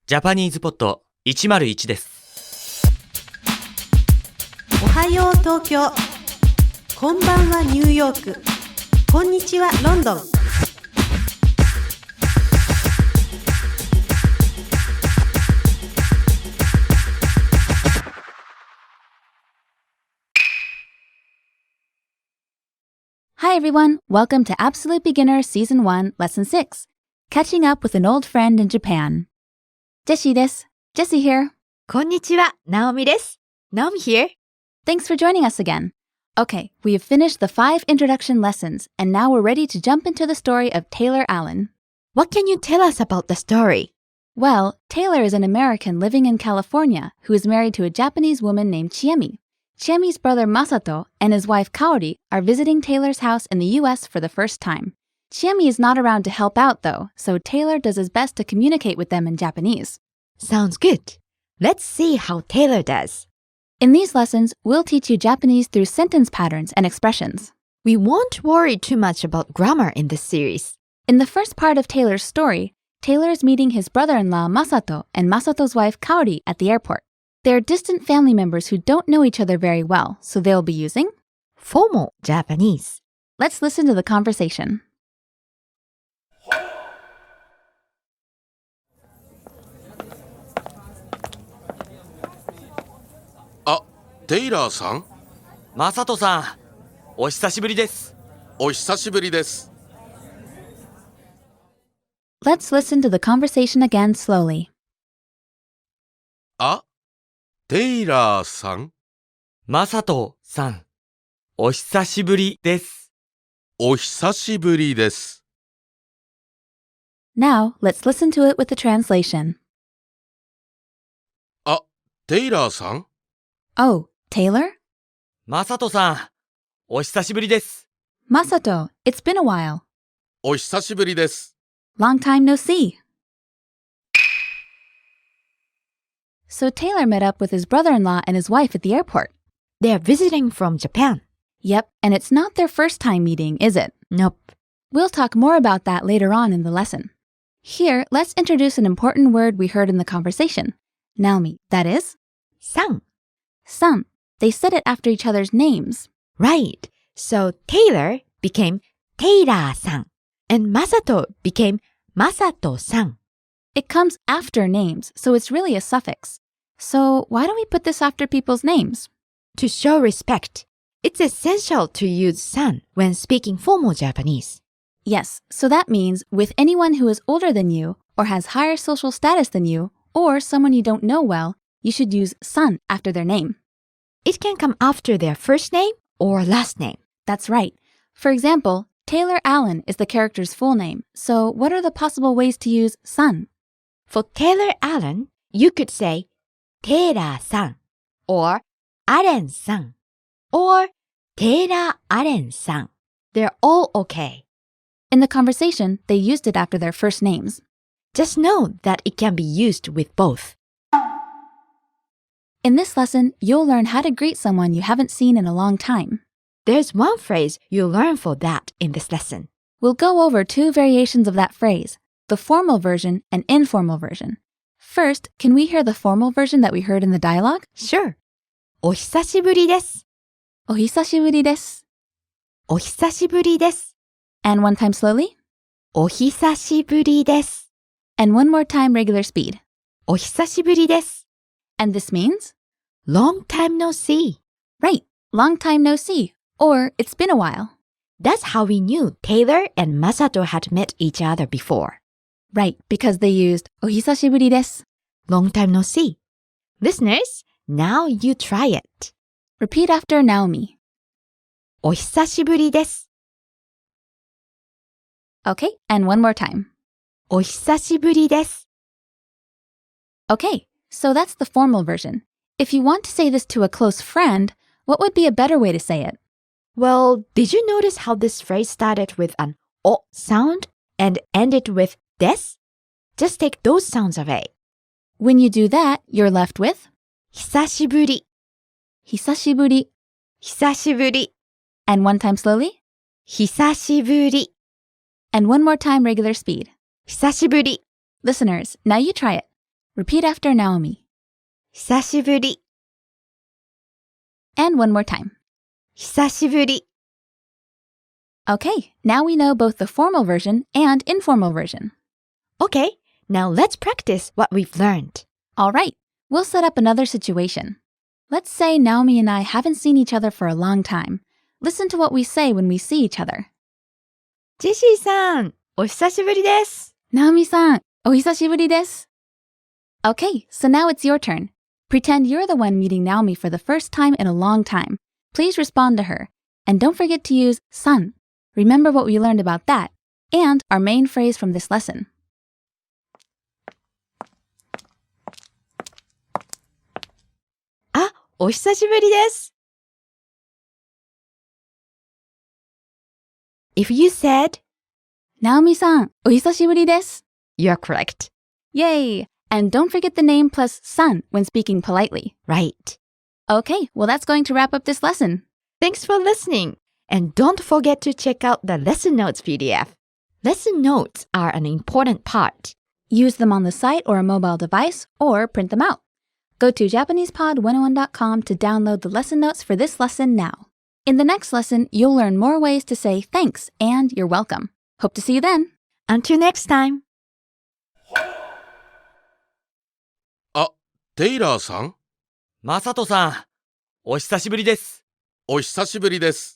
ジャパニーズポッド101です。おはよう東京、こんばんはニューヨーク、こんにちはロンドン。Hi everyone, welcome to Absolute Beginner Season 1, Lesson 6, Catching Up with an Old Friend in Japan. ジェシーです。Jessie here. こんにちは、ナオミです。Naomi here. Thanks for joining us again. Okay, we have finished the 5 introduction lessons, and now we're ready to jump into the story of Taylor Allen. What can you tell us about the story? Well, Taylor is an American living in California who is married to a Japanese woman named Chiemi. Chiemi's brother Masato and his wife Kaori are visiting Taylor's house in the US for the first time. Chiemi is not around to help out though, so Taylor does his best to communicate with them in Japanese. Sounds good. Let's see how Taylor does. In these lessons, we'll teach you Japanese through sentence patterns and expressions. We won't worry too much about grammar in this series. In the first part of Taylor's story, Taylor is meeting his brother-in-law Masato and Masato's wife Kaori at the airport. They're distant family members who don't know each other very well, so they'll be using formal Japanese. Let's listen to the conversation. あ、テイラーさん？マサトさん、お久しぶりです。お久しぶりです。Let's listen to the conversation again slowly. あ、テイラーさん？マサトさん、お久しぶりです。お久しぶりです。Now, let's listen to it with the translation. あ、テイラーさん？ Oh, Taylor? マサトさん、お久しぶりです。Masato, it's been a while. お久しぶりです。Long time no see. So Taylor met up with his brother-in-law and his wife at the airport. They're visiting from Japan. Yep, and it's not their first time meeting, is it? Nope. We'll talk more about that later on in the lesson. Here, let's introduce an important word we heard in the conversation. Naomi, that is? San. San. They said it after each other's names. Right. So Taylor became Taylor-san and Masato became Masato-san. It comes after names, so it's really a suffix. So why don't we put this after people's names? To show respect, it's essential to use san when speaking formal Japanese. Yes, so that means with anyone who is older than you, or has higher social status than you, or someone you don't know well, you should use san after their name. It can come after their first name or last name. That's right. For example, Taylor Allen is the character's full name, so what are the possible ways to use san? For Taylor Allen, you could say Taylor-san or Allen-san or Taylor Allen-san. They're all okay. In the conversation, they used it after their first names. Just know that it can be used with both. In this lesson, you'll learn how to greet someone you haven't seen in a long time. There's one phrase you'll learn for that in this lesson. We'll go over 2 variations of that phrase, the formal version and informal version. First, can we hear the formal version that we heard in the dialogue? Sure. お久しぶりです。お久しぶりです。お久しぶりです。And one time slowly. お久しぶりです。And one more time regular speed. お久しぶりです。And this means? Long time no see. Right, long time no see, or it's been a while. That's how we knew Taylor and Masato had met each other before. Right, because they used お久しぶりです. Long time no see. Listeners, now you try it. Repeat after Naomi. お久しぶりです。Okay, and one more time. お久しぶりです。Okay, so that's the formal version. If you want to say this to a close friend, what would be a better way to say it? Well, did you notice how this phrase started with an o sound and ended with des? Just take those sounds away. When you do that, you're left with 久しぶり。久しぶり. 久しぶり。 And one time slowly. 久しぶり。 And one more time regular speed. 久しぶり。 Listeners, now you try it. Repeat after Naomi. 久しぶり、 And one more time. 久しぶり。 Okay, now we know both the formal version and informal version. Okay, now let's practice what we've learned. All right, we'll set up another situation. Let's say Naomi and I haven't seen each other for a long time. Listen to what we say when we see each other. ジェシーさん、お久しぶりです。 Naomi-san, お久しぶりです. Okay, so now it's your turn. Pretend you're the one meeting Naomi for the first time in a long time. Please respond to her. And don't forget to use san. Remember what we learned about that, and our main phrase from this lesson. あ、お久しぶりです。If you said, Naomi-san, お久しぶりです. you're correct. Yay! And don't forget the name plus san when speaking politely. Right. Okay, well that's going to wrap up this lesson. Thanks for listening. And don't forget to check out the lesson notes PDF. Lesson notes are an important part. Use them on the site or a mobile device, or print them out. Go to JapanesePod101.com to download the lesson notes for this lesson now. In the next lesson, you'll learn more ways to say thanks and you're welcome. Hope to see you then. Until next time. あ、テイラーさんマサトさん、お久しぶりです。お久しぶりです。